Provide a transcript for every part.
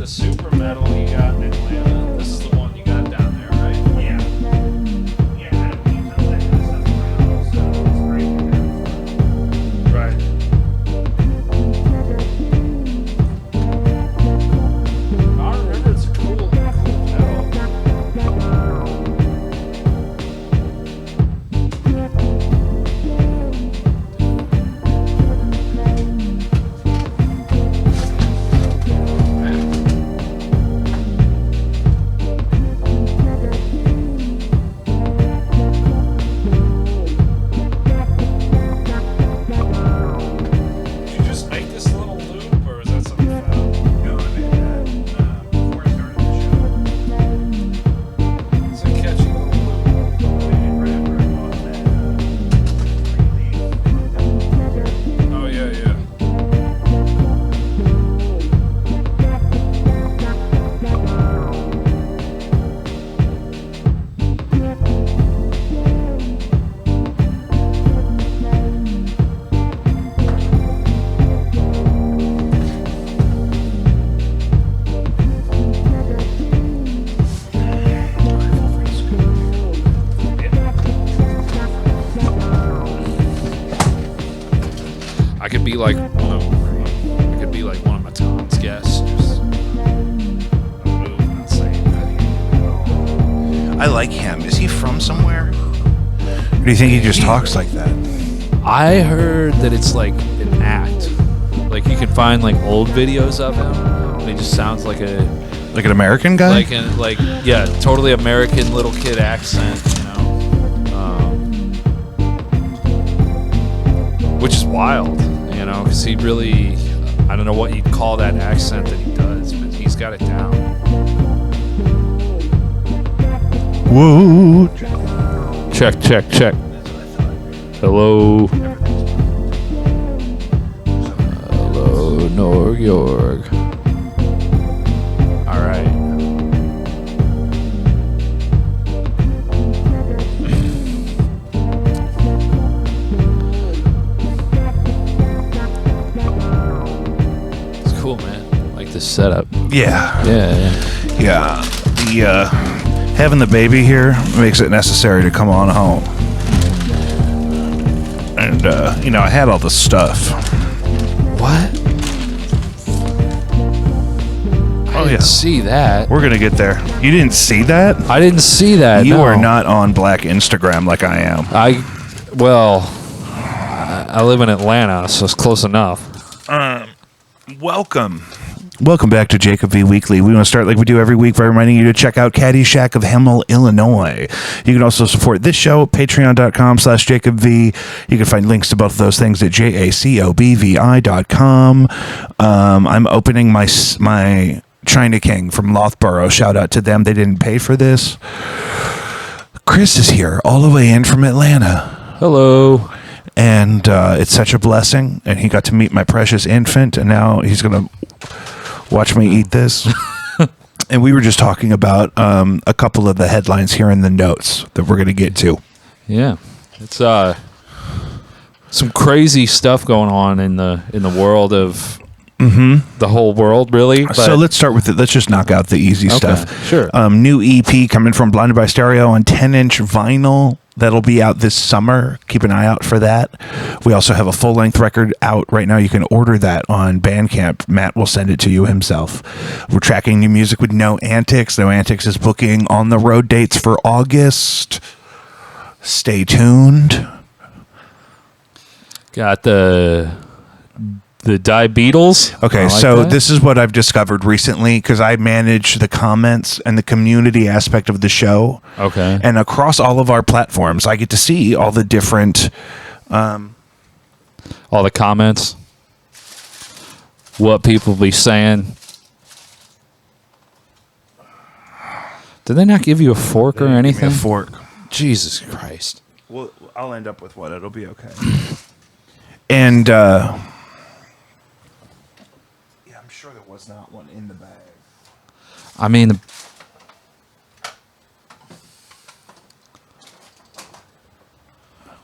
the super metal you got in Atlanta. This is the one you got down there, right? Yeah. Yeah, I don't need to let this stuff around, so it's great to have. Right. I remember it's a cool pedal. Did you just make this little loop, or is that something you found? No, I made that before I started the show. It's a catchy little loop. I made it right after I bought that Oh, yeah, yeah. I could be like one of my Tom's guests. Just move, not saying anything at all. I like him. Is he from somewhere? Or do you think he just talks like that? I heard that it's like an act. Like you can find like old videos of him, and he just sounds like a Like an American guy? yeah, totally American little kid accent, you know, which is wild, you know, because he really, I don't know what you'd call that accent that he does, but he's got it down. Whoa. Check. Hello. Hello, New York. All right. It's cool, man. Like this setup. Yeah. Yeah. The having the baby here makes it necessary to come on home. And I had all the stuff. What? Oh I didn't see that. We're gonna get there. You didn't see that? I didn't see that. You no. are not on Black Instagram like I am. I live in Atlanta, so it's close enough. Welcome back to Jacob V Weekly. We want to start like we do every week by reminding you to check out Caddyshack of Hemel, Illinois. You can also support this show at patreon.com/JacobV. You can find links to both of those things at jacobvi.com. I'm opening my China King from Lothborough. Shout out to them. They didn't pay for this. Chris is here all the way in from Atlanta. Hello. And it's such a blessing. And he got to meet my precious infant. And now he's going to watch me eat this. And we were just talking about a couple of the headlines here in the notes that we're going to get to. Yeah. It's some crazy stuff going on in the world of the whole world, really. But So let's start with it. Let's just knock out the easy stuff. Sure. New EP coming from Blinded by Stereo on 10-inch vinyl. That'll be out this summer. Keep an eye out for that. We also have a full-length record out right now. You can order that on Bandcamp. Matt will send it to you himself. We're tracking new music with No Antics. No Antics is booking on-the-road dates for August. Stay tuned. Got the Die Beatles. Okay, I like so that. this is what I've discovered recently because I manage the comments and the community aspect of the show. Okay. And across all of our platforms, I get to see all the different... all the comments. What people be saying. Did they not give you a fork or anything? Give me a fork. Jesus Christ. Well, I'll end up with what? It'll be okay. And... I'm sure there was not one in the bag. I mean,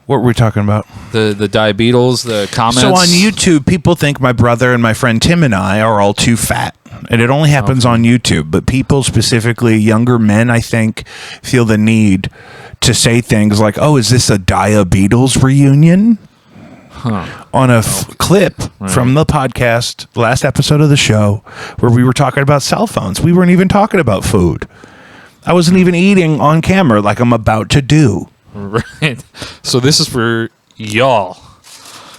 What were we talking about? the Die Beatles, the comments. So on YouTube, people think my brother and my friend Tim and I are all too fat. and it only happens on YouTube. But people, specifically younger men, I think, feel the need to say things like, "Oh, is this a Beatles reunion?" On a clip from the podcast, last episode of the show, where we were talking about cell phones. We weren't even talking about food. I wasn't even eating on camera like I'm about to do. Right. So this is for y'all.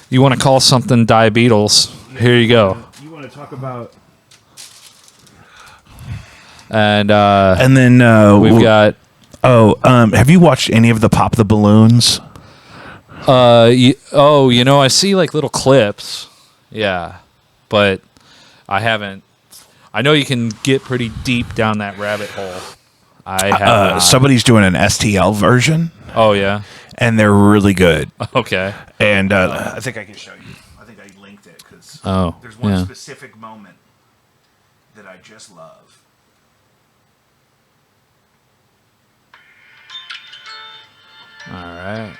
You want to call something Beatles? Here you go. You want to talk about... And then we've got... have you watched any of the Pop the Balloons? I see like little clips. Yeah. But I haven't. I know you can get pretty deep down that rabbit hole. I have. Somebody's doing an STL version. Oh, yeah. And they're really good. Okay. And I think I can show you. I think I linked it because there's one specific moment that I just love. All right.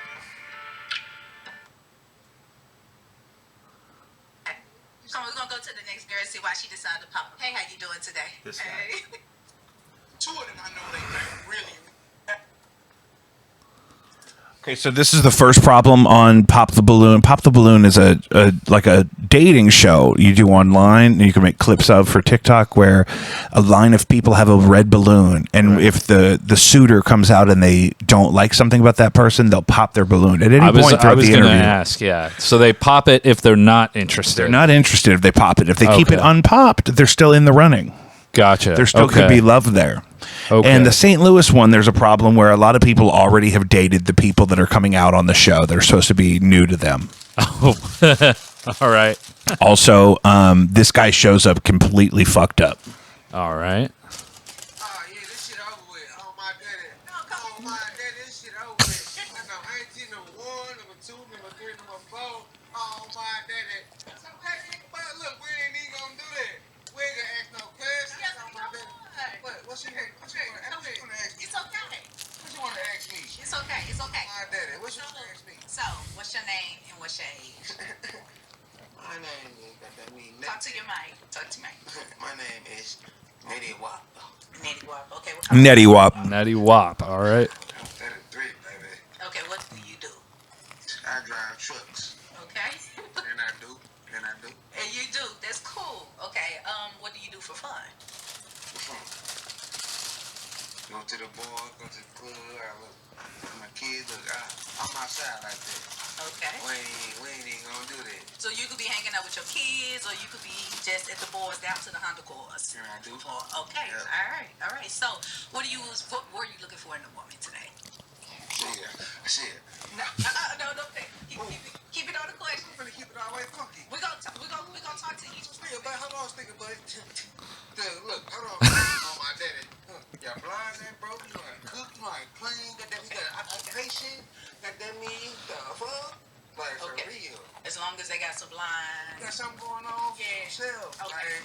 So we're gonna go to the next girl and see why she decided to pop up. Hey, how you doing today? This hey. Two of them I know they think really. Okay, so this is the first problem on Pop the Balloon. Pop the Balloon is a dating show you do online, and you can make clips of for TikTok, where a line of people have a red balloon, and if the suitor comes out and they don't like something about that person, they'll pop their balloon at any point throughout the interview. I was going to ask, yeah. So they pop it if they're not interested. They're not interested if they pop it. If they keep it unpopped, they're still in the running. Gotcha. There still could be love there. Okay. And the St. Louis one, there's a problem where a lot of people already have dated the people that are coming out on the show. They're supposed to be new to them. Oh, all right. Also, this guy shows up completely fucked up. All right. Oh, yeah, this shit over with. Oh, my daddy. Oh, my daddy, this shit over with. I know, I ain't seen number 1, number 2, number 3, number 4. Oh, my daddy. So, hey, but look, we ain't even gonna do that. We ain't gonna ask no questions. Yes, Oh, my daddy. What? What's your name? What you wanna ask me? It's okay. What you wanna ask me? It's okay. It's okay. My daddy, what you wanna ask me? So, what's your name and what's your age? My name is, that mean, Talk to your mic. Talk to me. my name is Nettie Wop. Nettie Wap. Okay. Nettie Wop. Nettie Wop. All right. 33, baby. Okay. What do you do? I drive trucks. Okay. And I do. And you do. That's cool. Okay. What do you do for fun? Go to the bar, go to the club. My kids, look, I'm outside like that. Okay. We ain't even gonna do that. So you could be hanging out with your kids, or you could be just at the boys down to the Honda course. Yeah, I do. Okay. Yeah. All right. So, what were you looking for in a woman today? Shit. No. Keep it on the question. I'm finna keep it all the way funky. We're gonna talk to each Still, but hold on, sticker, but look, hold on. Oh, my daddy. Y'all blind and broke. You ain't cook, you ain't clean. Goddamn, you got occupation. Goddamn, me, the fuck? Like, for real. As long as they got some lines. Got something going on for Yeah. yourself. Okay.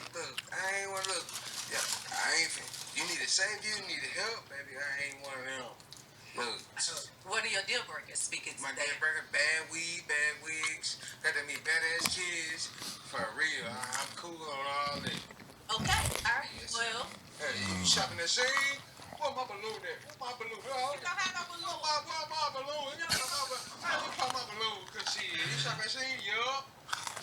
I ain't wanna look. Yeah, I ain't fin. You need to save you, need help, baby. I ain't one of them. Look. What are your deal breakers? Speaking My today. dad bringing bad weed, bad wigs. Goddamn, me badass kids. For real. I'm cool on all that. Okay. All right. Yes. Well, Hey, you shopping at Shane? Where my balloon at? Where my balloon? you don't have no balloon. Where my balloon? You call my balloon? Cause shit, you shop at Shane? Yup.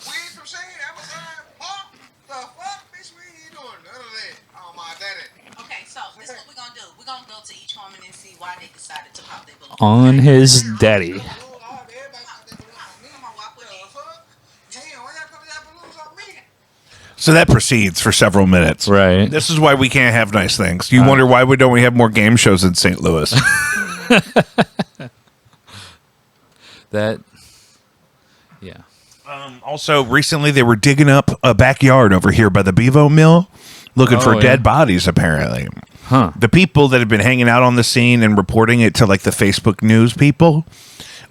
Weed from Shane? Amazon? Huh? The fuck? Bitch, what you doing? None of that. Oh, my daddy. Okay, so this is what we're gonna do. We're gonna go to each woman and see why they decided to pop their balloon. On his daddy. Balloon, all that. Everybody got that balloon on me. Come on, walk with me. The fuck? Damn, why y'all put y'all balloons on me? So that proceeds for several minutes. Right. This is why we can't have nice things. You wonder why don't we have more game shows in St. Louis? Yeah. Also, recently they were digging up a backyard over here by the Bevo Mill, looking for dead bodies, apparently. Huh. The people that have been hanging out on the scene and reporting it to like the Facebook news people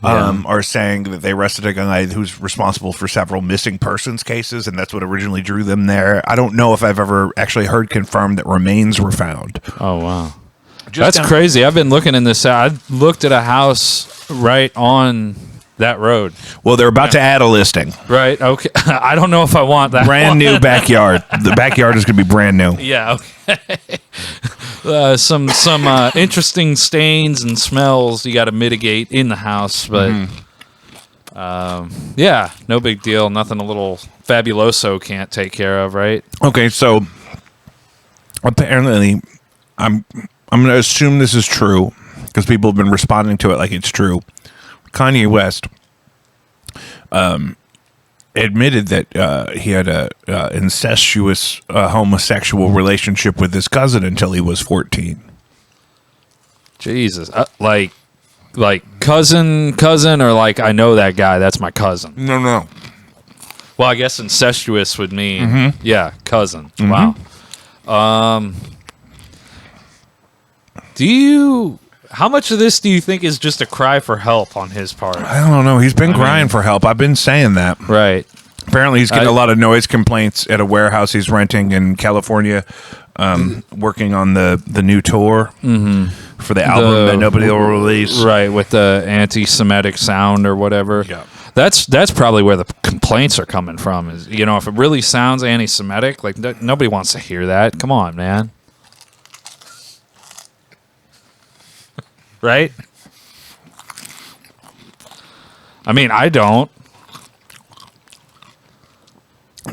are saying that they arrested a guy who's responsible for several missing persons cases, and that's what originally drew them there. I don't know if I've ever actually heard confirmed that remains were found. Oh, wow. That's crazy. I've been looking in this. I looked at a house right on that road. Well, they're about to add a listing. Right. Okay. I don't know if I want that. Brand new backyard. The backyard is going to be brand new. Yeah. Okay. Some interesting stains and smells you got to mitigate in the house, but yeah, no big deal. Nothing a little Fabuloso can't take care of, right? Okay, so apparently, I'm going to assume this is true because people have been responding to it like it's true. Kanye West admitted that he had a incestuous homosexual relationship with his cousin until he was 14. Jesus, like cousin, or like I know that guy. That's my cousin. No. Well, I guess incestuous would mean yeah, cousin. Wow. How much of this do you think is just a cry for help on his part? I don't know. He's been crying for help. I've been saying that. Right. Apparently, he's getting a lot of noise complaints at a warehouse he's renting in California, working on the new tour for the album that nobody will release. Right, with the anti-Semitic sound or whatever. Yeah. That's probably where the complaints are coming from. Is, you know, if it really sounds anti-Semitic, like nobody wants to hear that. Come on, man. Right? I mean, I don't.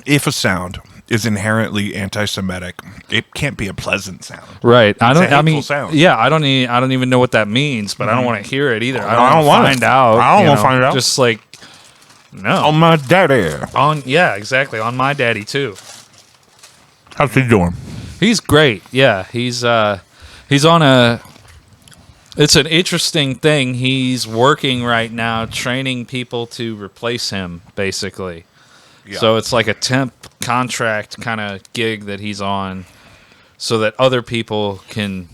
If a sound is inherently anti-Semitic, it can't be a pleasant sound. Right. I mean, sound. yeah, I don't even know what that means, but I don't want to hear it either. I don't don't want want it. to find out. I don't want to find out. Just like, no. On my daddy. Yeah, exactly. On my daddy too. How's he doing? He's great. Yeah, he's on a. It's an interesting thing. He's working right now, training people to replace him, basically. Yeah. So it's like a temp contract kind of gig that he's on, so that other people can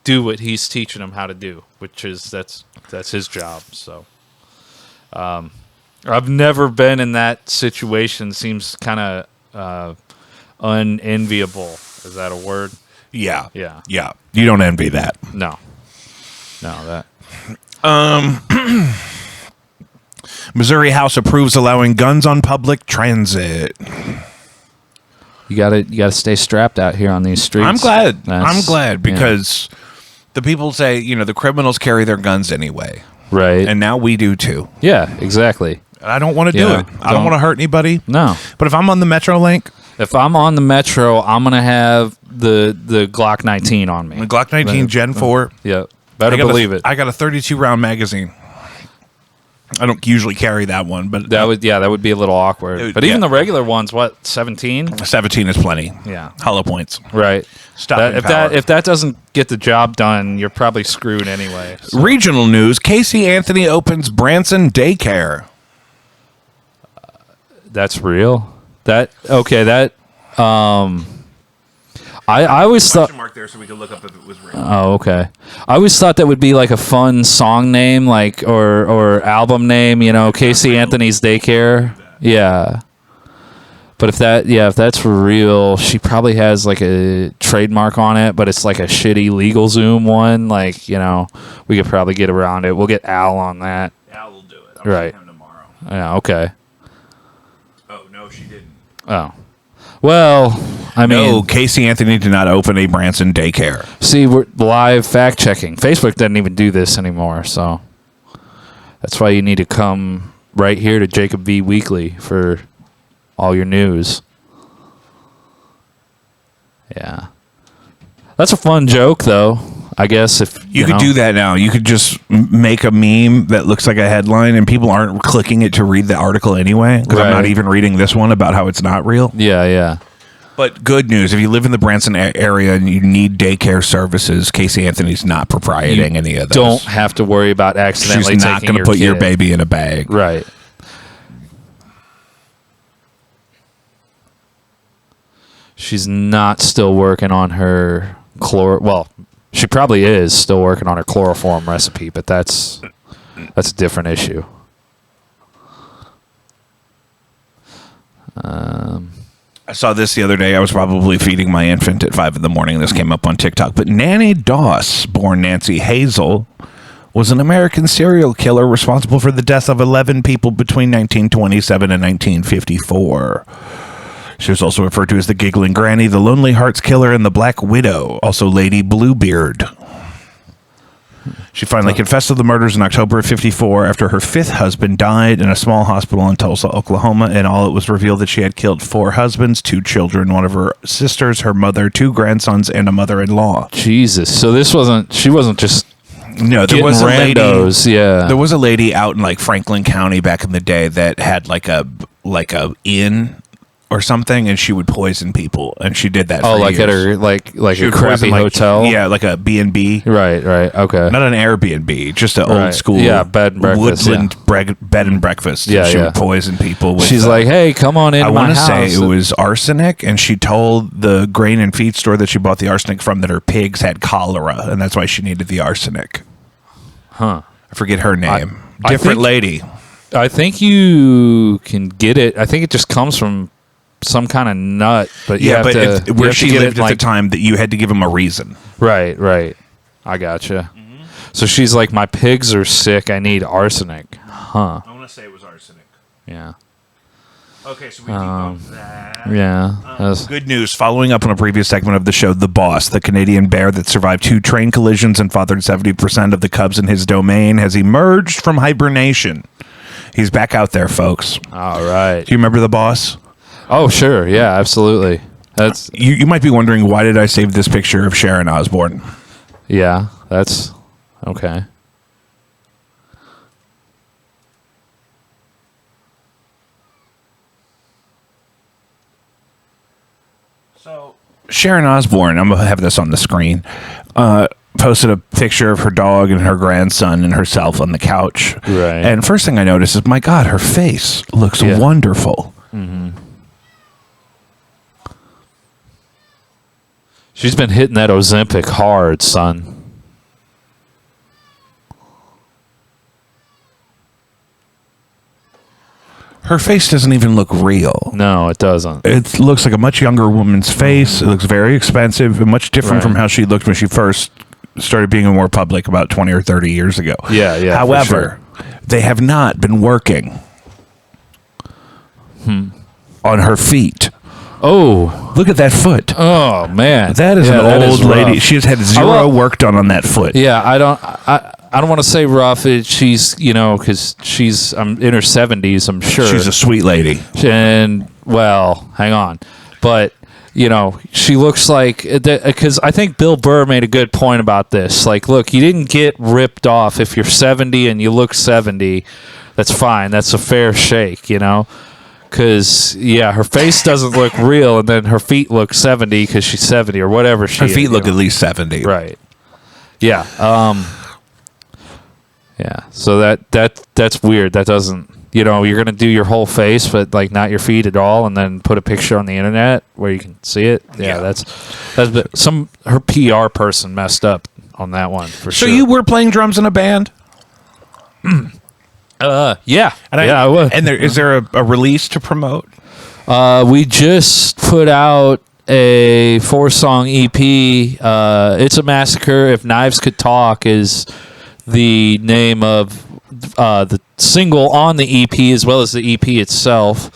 do what he's teaching them how to do, which is that's his job. So, I've never been in that situation. Seems kind of unenviable. Is that a word? Yeah. Yeah. Yeah. You don't envy that. No, that. Missouri House approves allowing guns on public transit. You gotta stay strapped out here on these streets. I'm glad because the people say, you know, the criminals carry their guns anyway. Right. And now we do too. Yeah, exactly. I don't want to do it. I don't want to hurt anybody. No. But if I'm on the Metro Link, if I'm on the Metro, I'm gonna have the Glock 19 on me. the Glock 19 Gen 4. Yep. Better believe it. I got a 32 round magazine. I don't usually carry that one, but that would be a little awkward. But even the regular ones, what, 17? 17 is plenty. Yeah. Hollow points. Right. Stopping if that doesn't get the job done, you're probably screwed anyway. So. Regional news: Casey Anthony opens Branson Daycare. That's real. I always thought. Mark there so we could look up if it was real. Oh, okay. I always thought that would be like a fun song name, like or album name. You know, Casey Anthony's Daycare. Yeah. But if that's for real, she probably has like a trademark on it, but it's like a shitty LegalZoom one. Like, you know, we could probably get around it. We'll get Al on that. Al will do it. I'm right. seeing him tomorrow. Yeah. Okay. Oh no, she didn't. Oh. Well, I mean, no, Casey Anthony did not open a Branson Daycare. See, we're live fact checking. Facebook doesn't even do this anymore, so that's why you need to come right here to Jacob V Weekly for all your news. Yeah, that's a fun joke, though. I guess if you could do that now, you could just make a meme that looks like a headline, and people aren't clicking it to read the article anyway. Because I'm not even reading this one about how it's not real. Yeah. But good news, if you live in the Branson area and you need daycare services, Casey Anthony's not proprieting any of those. Don't have to worry about accidentally She's not going to put your baby in a bag. Right. She's not still working on her well, she probably is still working on her chloroform recipe, but that's a different issue. I saw this the other day. I was probably feeding my infant at 5 a.m. This came up on TikTok. But Nanny Doss, born Nancy Hazel, was an American serial killer responsible for the death of 11 people between 1927 and 1954. She was also referred to as the Giggling Granny, the Lonely Hearts Killer, and the Black Widow, also Lady Bluebeard. She finally confessed to the murders in October of 54 after her fifth husband died in a small hospital in Tulsa, Oklahoma. In all, it was revealed that she had killed 4 husbands, 2 children, one of her sisters, her mother, 2 grandsons, and a mother-in-law. Jesus. So she wasn't just No, there getting was a lady. randos. Yeah. There was a lady out in like Franklin County back in the day that had like a inn or something, and she would poison people, and she did that. Oh, for like years. at her like She a would crappy poison, like, hotel. yeah, like a B&B. Right. Okay. Not an Airbnb, just an Right. old school, Yeah, bed and breakfast, woodland bed and breakfast. Yeah, she yeah. would poison people. With, She's like, "Hey, come on into I my want to house." say it was arsenic, and she told the grain and feed store that she bought the arsenic from that her pigs had cholera, and that's why she needed the arsenic. Huh. I forget her name. I Different think- lady. I think you can get it. I think it just comes from some kind of nut, but you Yeah, have but to, if, you where have to she get lived it, at like, the time, that you had to give them a reason. Right. I gotcha. So she's like, my pigs are sick. I need arsenic. Huh. I want to say it was arsenic. Yeah. Okay, so we debunked that. Yeah. That's- Good news. Following up on a previous segment of the show, The Boss, the Canadian bear that survived 2 train collisions and fathered 70% of the cubs in his domain, has emerged from hibernation. He's back out there, folks. all right. Do you remember The Boss? Oh, sure. Yeah, absolutely. That's You might be wondering, why did I save this picture of Sharon Osbourne? yeah. That's okay. So Sharon Osbourne, I'm going to have this on the screen, posted a picture of her dog and her grandson and herself on the couch. Right. And first thing I noticed is, my God, her face looks Yeah. wonderful. She's been hitting that Ozempic hard, son. Her face doesn't even look real. No, it doesn't. It looks like a much younger woman's face. It looks very expensive and much different Right. from how she looked when she first started being more public about 20 or 30 years ago. Yeah, for However, they have not been working on her feet. Oh, Look at that foot. oh man, That is Yeah, an that old is lady. rough. She has had zero well- work done on that foot. Yeah, I don't want to say rough. She's because she's in her 70s. I'm sure She's a sweet lady. and well, hang on, but she looks like because I think Bill Burr made a good point about this. Like, look, you didn't get ripped off. If you're 70 and you look 70, that's fine. That's a fair shake, Because her face doesn't look real, and then her feet look 70 because she's 70 or whatever she Her is. feet look at least 70. Right. Yeah. Yeah. So that's weird. That doesn't. You're gonna do your whole face, but like not your feet at all, and then put a picture on the internet where you can see it. Yeah. Yeah. That's her PR person messed up on that one for So sure. you were playing drums in a band? Yeah. And I was. And is there a release to promote? We just put out a 4-song EP. It's a Massacre. If Knives Could Talk is the name of the single on the EP, as well as the EP itself.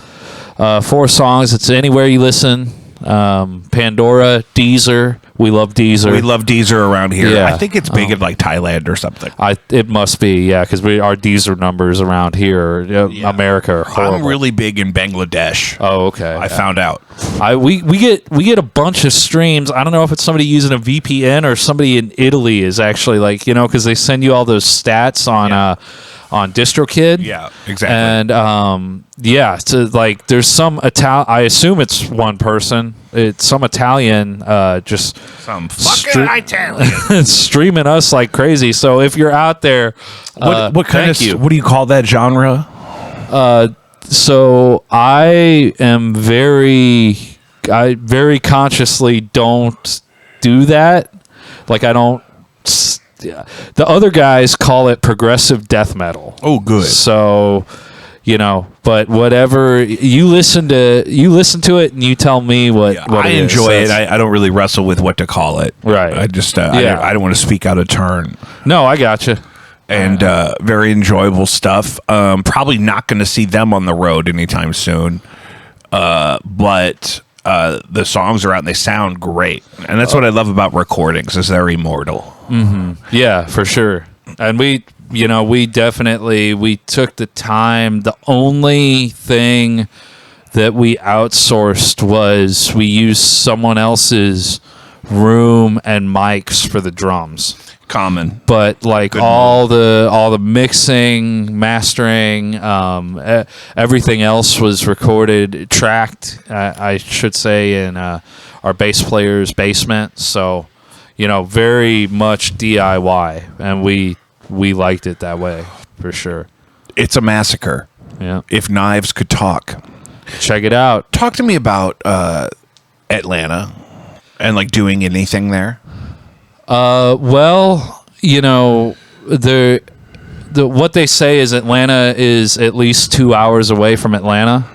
4 songs. It's anywhere you listen. Pandora, Deezer. We love Deezer. We love Deezer around here. Yeah. I think it's big in like Thailand or something. It must be, yeah, because our Deezer numbers around here, America, are horrible. I'm really big in Bangladesh. Oh, okay. I found out. We get a bunch of streams. I don't know if it's somebody using a VPN or somebody in Italy is actually like because they send you all those stats on DistroKid. Yeah, exactly. And so like there's some I assume it's one person. It's some Italian just Some fucking Italian. it's streaming us like crazy. So if you're out there, What kind thank you. What do you call that genre? So I very consciously don't do that. Like I don't. The other guys call it progressive death metal. Oh, good. So, but whatever you listen to it and you tell me what I it is. enjoy it. That's- I don't really wrestle with what to call it. Right. I just Yeah. I don't want to speak out of turn. No, I gotcha. and very enjoyable stuff. Probably not going to see them on the road anytime soon, but the songs are out and they sound great, and that's what I love about recordings is they're immortal. Yeah, for sure. And we definitely we took the time. The only thing that we outsourced was we used someone else's room and mics for the drums. Common. But like all the mixing, mastering, everything else was recorded, tracked, I should say, in our bass player's basement. So, very much DIY, and we liked it that way for sure. It's a massacre. Yeah, If knives could talk. check it out. Talk to me about Atlanta and like doing anything there. Well, the what they say is Atlanta is at least 2 hours away from Atlanta,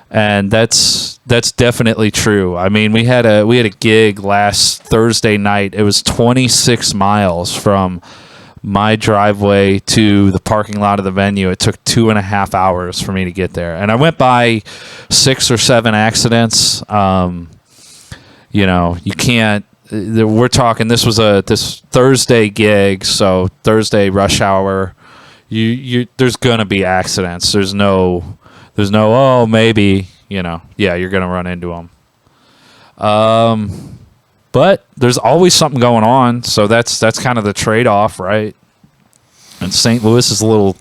and that's definitely true. I mean, we had a gig last Thursday night. It was 26 miles from my driveway to the parking lot of the venue. It took 2.5 hours for me to get there, and I went by 6 or 7 accidents. You can't. We're talking. This was this Thursday gig, so Thursday rush hour. There's gonna be accidents. There's no. Oh, maybe. Yeah, you're gonna run into them. But there's always something going on, so that's kind of the trade-off, right? And St. Louis is a little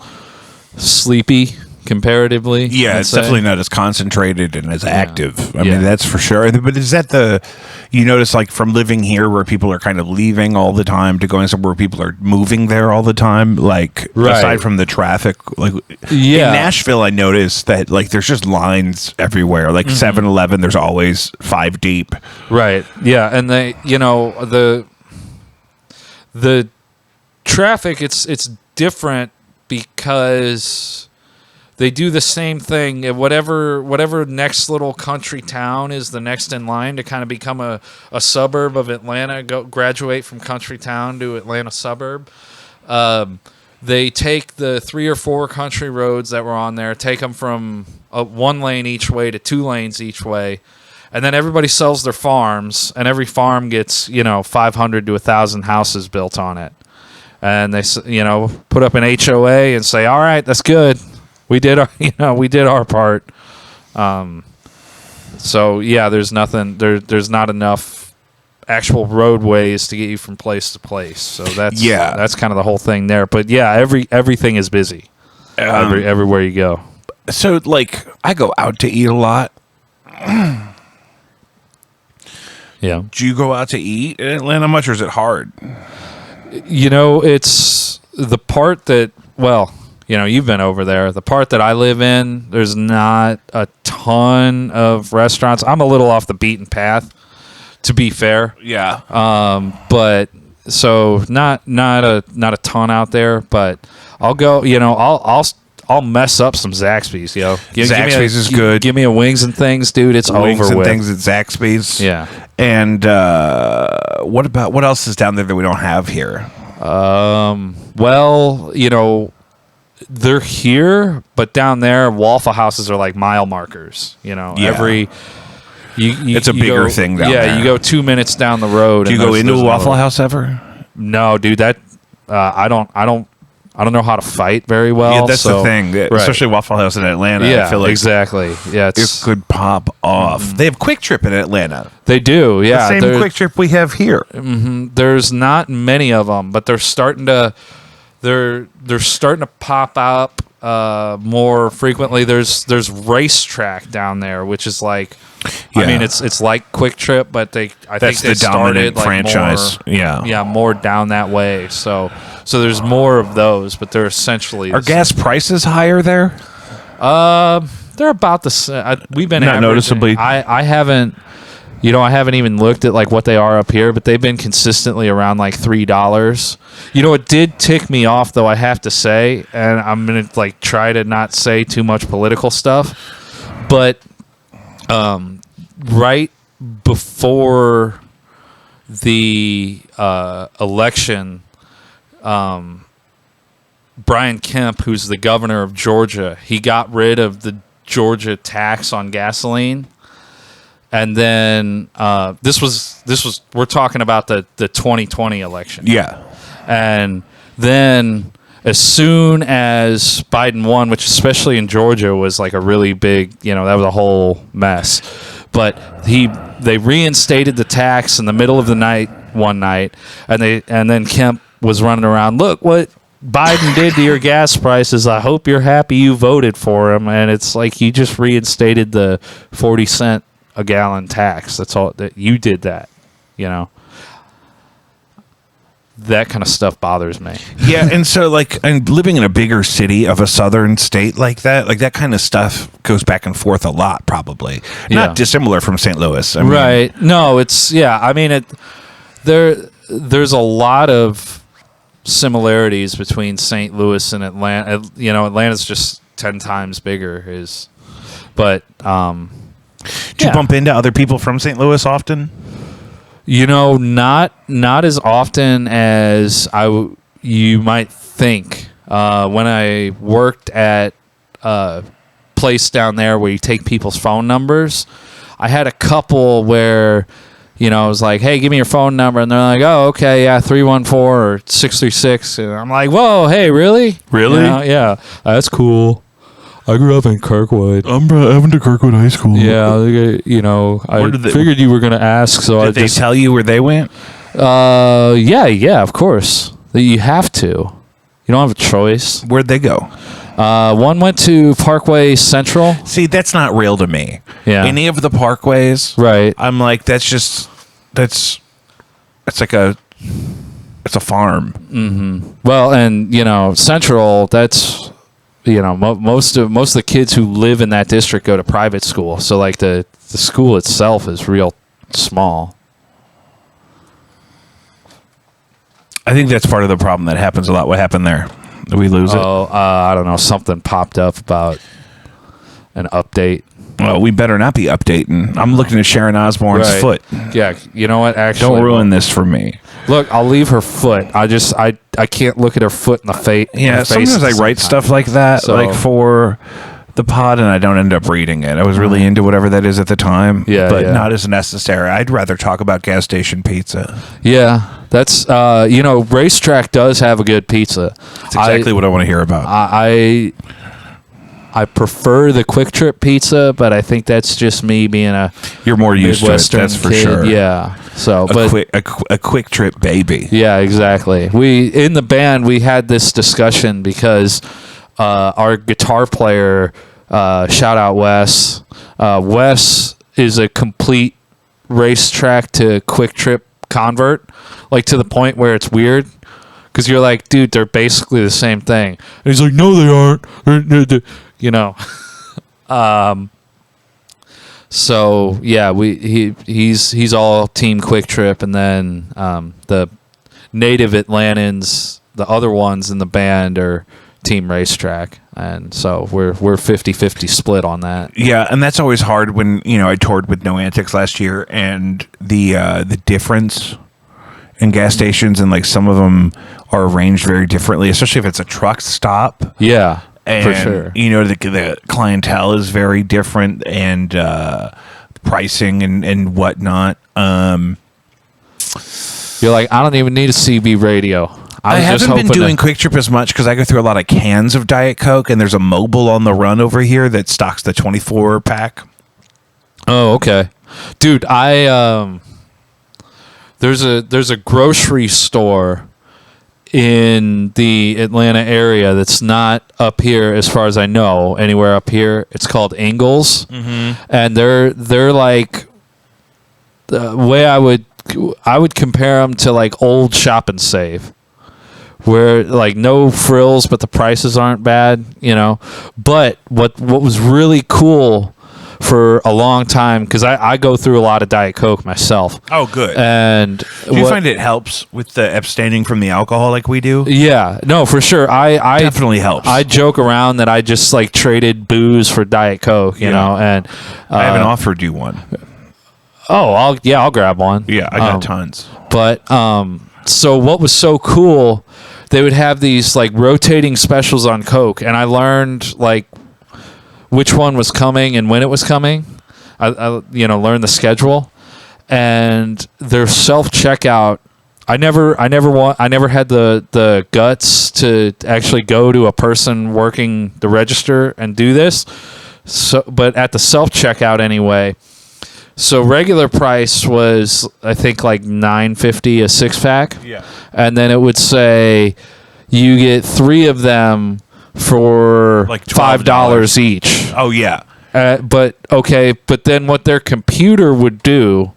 sleepy comparatively. Yeah, I'd it's say. definitely not as concentrated and as active. I Yeah. mean, that's for sure. But is that you notice like from living here where people are kind of leaving all the time to going somewhere where people are moving there all the time? Like, Right. aside from the traffic, like Yeah. in Nashville, I noticed that like there's just lines everywhere. Like 7-Eleven, there's always 5 deep. Right. Yeah, and they, the traffic it's different because they do the same thing. Whatever next little country town is the next in line to kind of become a suburb of Atlanta, graduate from country town to Atlanta suburb. They take the 3 or 4 country roads that were on there, take them from 1 lane each way to 2 lanes each way, and then everybody sells their farms, and every farm gets 500 to 1,000 houses built on it, and they put up an HOA and say, all right, that's good. We did our part. So yeah, there's nothing there. There's not enough actual roadways to get you from place to place. So that's kind of the whole thing there. But yeah, everything is busy. Everywhere you go. So like I go out to eat a lot. Yeah. Do you go out to eat in Atlanta much, or is it hard? It's the part that, well, you've been over there. The part that I live in, there's not a ton of restaurants. I'm a little off the beaten path, to be fair. Yeah. But so not a ton out there. But I'll go. I'll mess up some Zaxby's. Zaxby's is good. Give me a wings and things, dude. It's Wings over and with. things at Zaxby's. Yeah. And what else is down there that we don't have here? Well, they're here, but down there, Waffle Houses are like mile markers. It's a bigger thing down there. Yeah, you go 2 minutes down the road. Do you go into a Waffle House ever? No, dude. That I don't know how to fight very well. Yeah, that's the thing. Right. Especially Waffle House in Atlanta. Yeah, I feel like exactly. Yeah, it could pop off. They have Quick Trip in Atlanta. They do. Yeah, the same Quick Trip we have here. There's not many of them, but they're starting to pop up more frequently. There's Racetrack down there, which is like, I mean, it's like Quick Trip, but I think they the started dominant like franchise. More, more down that way. So there's more of those, but they're essentially Are gas prices higher there? they're about the same. We've been Not averaging- noticeably. I haven't. I haven't even looked at like what they are up here, but they've been consistently around like $3. It did tick me off though, I have to say, and I'm gonna like try to not say too much political stuff, but right before the election, Brian Kemp, who's the governor of Georgia, he got rid of the Georgia tax on gasoline. And then this was we're talking about the 2020 election. Yeah. And then as soon as Biden won, which especially in Georgia was like a really big, that was a whole mess. But they reinstated the tax in the middle of the night one night, and then Kemp was running around, look what Biden did to your gas prices. I hope you're happy you voted for him. And it's like he just reinstated the 40-cent a gallon tax. That's all that you did that, That kind of stuff bothers me. Yeah, and so and living in a bigger city of a southern state like that kind of stuff goes back and forth a lot, probably. Yeah. Not dissimilar from St. Louis. I mean, Right. No, it's I mean there's a lot of similarities between St. Louis and Atlanta. Atlanta's just 10 times bigger but do you bump into other people from St. Louis often? Not as often as you might think. When I worked at a place down there where you take people's phone numbers, I had a couple where, I was like, hey, give me your phone number. And they're like, oh, okay, yeah, 314 or 636. And I'm like, whoa, hey, really? Really? Yeah, that's cool. I grew up in Kirkwood. I went to Kirkwood High School. Yeah, I figured you were going to ask, so Did they tell you where they went? Yeah, of course. You have to. You don't have a choice. Where'd they go? One went to Parkway Central. See, that's not real to me. Yeah. Any of the parkways, Right. I'm like, it's a farm. Mm-hmm. Well, and, Central, that's... most of the kids who live in that district go to private school. So like the school itself is real small. I think that's part of the problem that happens a lot. What happened there? Did we lose it? I don't know. Something popped up about an update. Well, we better not be updating. I'm looking at Sharon Osbourne's Right. foot. Yeah, you know what? Actually, Don't ruin this for me. Look, I'll leave her foot. I can't look at her foot in the face. Yeah, sometimes I write stuff like that, So- for the pod, and I don't end up reading it. I was really into whatever that is at the time, but Yeah. not as necessary. I'd rather talk about gas station pizza. Yeah, that's Racetrack does have a good pizza. That's exactly what I want to hear about. I prefer the Quick Trip pizza, but I think that's just me being a You're more used to it, Midwestern that's for kid. sure. Yeah. So, A quick trip baby. Yeah, exactly. We in the band we had this discussion because our guitar player, shout out Wes. Wes is a complete Racetrack to Quick Trip convert, like to the point where it's weird. Because you're like, dude, they're basically the same thing. And he's like, no, they aren't. So yeah, he's all Team Quick Trip, and then the native Atlantans, the other ones in the band, are Team Racetrack, and so we're 50-50 split on that. Yeah, and that's always hard when I toured with No Antics last year, and the difference in gas stations, and like some of them are arranged very differently, especially if it's a truck stop. Yeah, and, for sure. The clientele is very different, and pricing and whatnot. You're like, I don't even need a CB radio. I haven't been doing Quick Trip as much because I go through a lot of cans of Diet Coke, and there's a Mobile on the run over here that stocks the 24 pack. Oh, okay, dude. There's a grocery store in the Atlanta area that's not up here, as far as I know, anywhere up here. It's called Ingles, and they're like the way I would compare them to like old Shop and Save, where like no frills, but the prices aren't bad, But what was really cool for a long time, because I go through a lot of Diet Coke myself. Oh, good. And do you find it helps with the abstaining from the alcohol like we do? Yeah, no, for sure. I definitely helps. I joke around that I just like traded booze for Diet Coke, you know, and I haven't offered you one. Oh, I'll grab one. Yeah, I got tons. But so what was so cool, they would have these like rotating specials on Coke, and I learned like which one was coming and when it was coming. I learned the schedule, and their self checkout. I never had the guts to actually go to a person working the register and do this. So, but at the self checkout anyway. So regular price was, I think, like $9.50 a 6-pack. Yeah. And then it would say you get 3 of them for Like $5 each. Oh yeah. But then what their computer would do,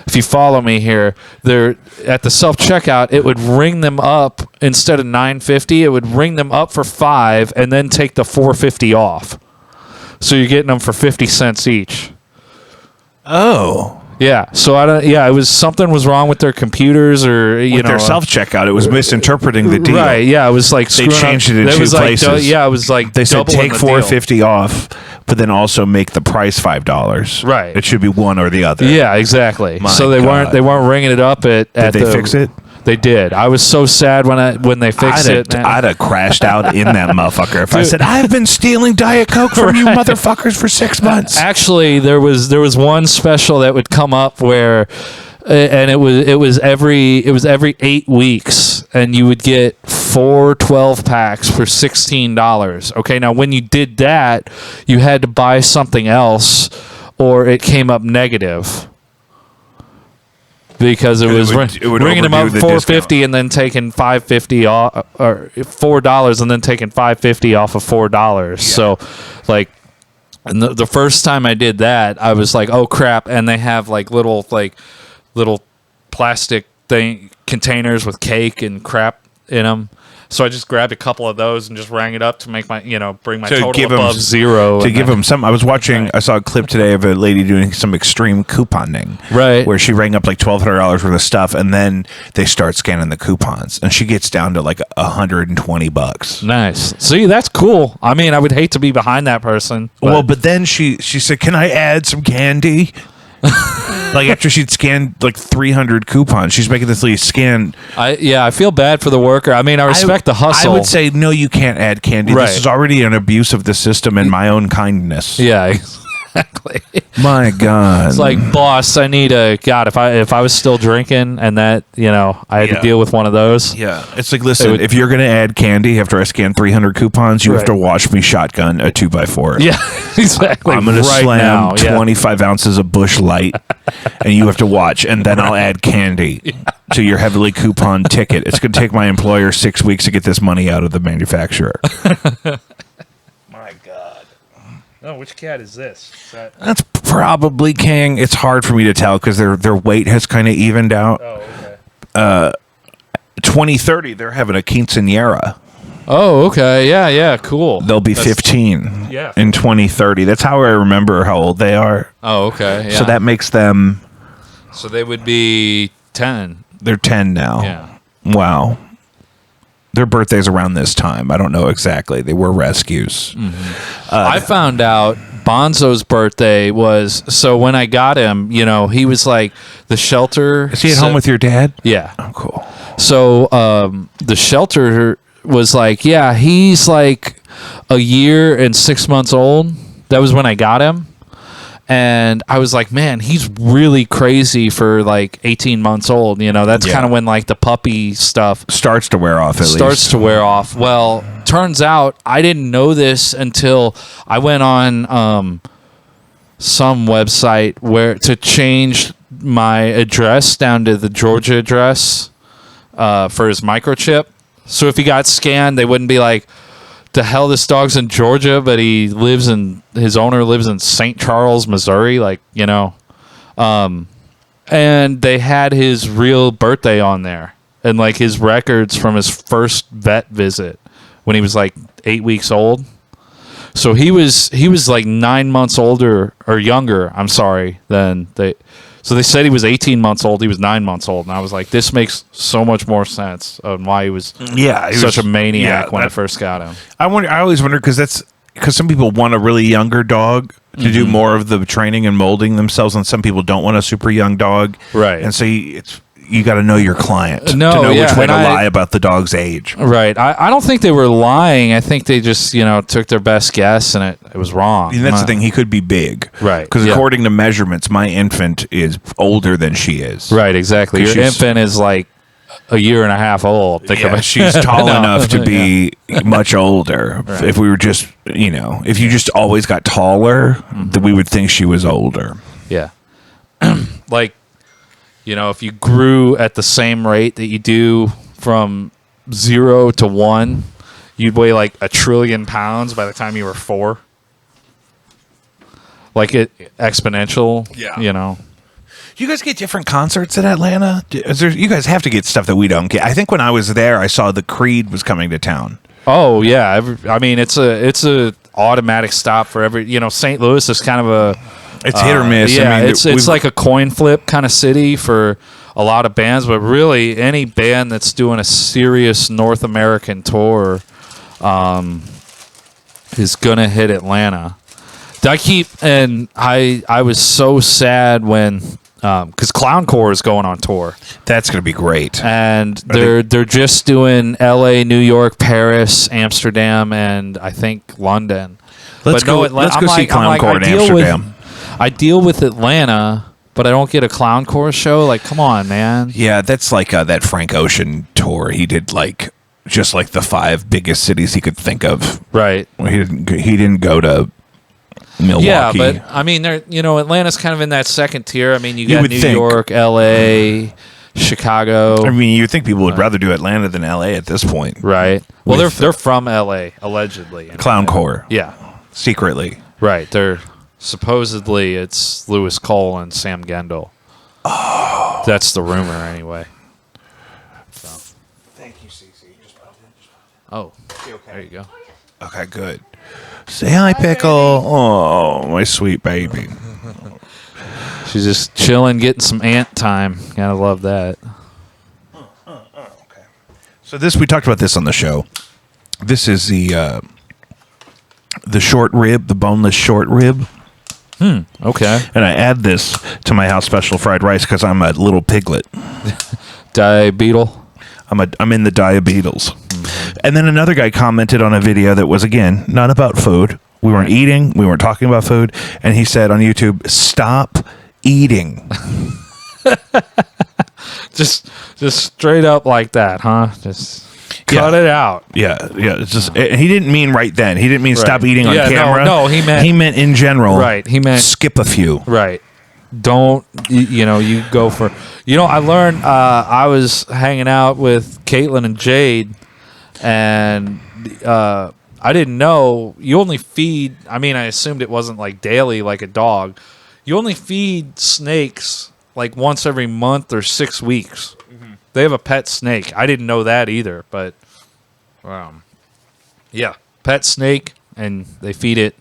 if you follow me here, they're at the self checkout, it would ring them up instead of $9.50. It would ring them up for $5 and then take the $4.50 off. So you're getting them for 50 cents each. Oh. Yeah. So I don't. Yeah, it was something was wrong with their computers, or With their self checkout, it was misinterpreting the deal. Right. Yeah. It was like They screwing changed up. it in It 2 was like, places. yeah, it was like They said doubling take the deal. $4.50 off, but then also make the price $5. Right. It should be one or the other. Yeah, exactly. My So they God. weren't ringing it up at. Did they fix it? They did. I was so sad when they fixed it. I'd have crashed out in that motherfucker if I said, I've been stealing Diet Coke from you motherfuckers for 6 months. Actually, there was one special that would come up where, and it was every 8 weeks, and you would get 4 12-packs for $16. Okay, now when you did that, you had to buy something else, or it came up negative. Because it was ringing them up overdo the $4.50 and then taking $5.50 off, or $4 and then taking $5.50 off of $4. So, like, and the first time I did that, I was like, "Oh crap!" And they have like little plastic containers with cake and crap in them. So I just grabbed a couple of those and just rang it up to make my, bring my total above zero. To give them some. I was watching, I saw a clip today of a lady doing some extreme couponing. Right. Where she rang up like $1,200 worth of stuff, and then they start scanning the coupons, and she gets down to like $120. Nice. See, that's cool. I mean, I would hate to be behind that person. But then she said, "Can I add some candy?" Like after she'd scanned like 300 coupons, she's making this lady scan. I feel bad for the worker. I mean, I respect the hustle. I would say, no, you can't add candy. Right. This is already an abuse of the system and my own kindness. Yeah, exactly. My God. It's like, boss, I need God, if I was still drinking and that, I had to deal with one of those. Yeah. It's like, listen, if you're going to add candy after I scan 300 coupons, you have to watch me shotgun a 2x4. Yeah, exactly. I'm going to right slam now, 25 ounces of Bush Light, and you have to watch, and then I'll add candy to your heavily coupon ticket. It's going to take my employer 6 weeks to get this money out of the manufacturer. My God. Oh, which cat is this? That's probably King. It's hard for me to tell because their weight has kind of evened out. Oh, okay. 2030, they're having a quinceañera. Oh, okay. Yeah, cool. They'll be 15 Yeah. in 2030. That's how I remember how old they are. Oh, okay. Yeah. So that makes them... So they would be 10. They're 10 now. Yeah. Wow. Their birthday's around this time. I don't know exactly. They were rescues. Mm-hmm. I found out Bonzo's birthday was... So when I got him, he was like the shelter... Is he at home with your dad? Yeah. Oh, cool. So the shelter was like, yeah, he's like a year and 6 months old. That was when I got him. And I was like, man, he's really crazy for like 18 months old. That's kind of when like the puppy stuff Starts to wear off, starts to wear off. Well, turns out I didn't know this until I went on some website where to change my address down to the Georgia address for his microchip. So if he got scanned, they wouldn't be like, the hell, this dog's in Georgia, but his owner lives in St. Charles, Missouri, and they had his real birthday on there and like his records from his first vet visit when he was like 8 weeks old. So he was like 9 months older or younger, I'm sorry, than they. So they said he was 18 months old. He was 9 months old. And I was like, this makes so much more sense on why he was such a maniac when I first got him. I always wonder because some people want a really younger dog to do more of the training and molding themselves, and some people don't want a super young dog. Right. And so you got to know your client No, to know yeah, which way and to I- lie about the dog's age. Right. I don't think they were lying. I think they just, took their best guess and it was wrong. And that's the thing. He could be big. Right, Because yeah. according to measurements, my infant is older than she is. Right, exactly. Your 'Cause she's- infant is like a year and a half old. Think Yeah, about she's tall No. enough to be much older. Right. If we were just, if you just always got taller, then we would think she was older. Yeah. Like, if you grew at the same rate that you do from 0 to 1, you'd weigh like 1 trillion pounds by the time you were 4. Like exponential, Yeah. Do you guys get different concerts in Atlanta? You guys have to get stuff that we don't get. I think when I was there, I saw the Creed was coming to town. Oh yeah, it's a automatic stop for every. St. Louis is kind of a. It's hit or miss. Yeah, I mean, it's like a coin flip kind of city for a lot of bands, but really any band that's doing a serious North American tour is gonna hit Atlanta. I was so sad when because Clowncore is going on tour. that's going to be great. And they're just doing L.A., New York, Paris, Amsterdam, and I think London. Let's go see Clowncore in Amsterdam. I deal with Atlanta, but I don't get a Clowncore show. Like, come on, man. Yeah, that's like that Frank Ocean tour. He did just like the 5 biggest cities he could think of. Right. He didn't go to Milwaukee. Yeah, but I mean, Atlanta's kind of in that second tier. I mean, you You got would New think. York, L.A., Chicago. I mean, you think people would rather do Atlanta than LA at this point. right. Well, with- they're from L.A. allegedly. Clowncore. Yeah. Secretly. Right. They're supposedly it's Lewis Cole and Sam Gendel. Oh. That's the rumor anyway. Thank you, Cece. Oh. There you go. Okay, good. Say hi, Pickle. Oh, my sweet baby. She's just chilling, getting some ant time. Gotta love that. So we talked about this on the show. This is the short rib, the boneless short rib. Okay. And I add this to my house special fried rice because I'm a little piglet. Beetle. I'm in the diabetes. And then another guy commented on a video that was, again, not about food. We weren't eating. We weren't talking about food. And he said on YouTube, stop eating. Just straight up like that, huh? Just cut it out. Yeah. It's just he didn't mean right then. He didn't mean Right. stop eating on Yeah, camera. no, he meant in general. Right. He meant skip a few. right. Don't you go for I learned I was hanging out with Caitlin and Jade and I didn't know you only feed I assumed it wasn't like daily like a dog. You only feed snakes like once every month or 6 weeks. Mm-hmm. They have a pet snake. I didn't know that either, but yeah, pet snake and they feed it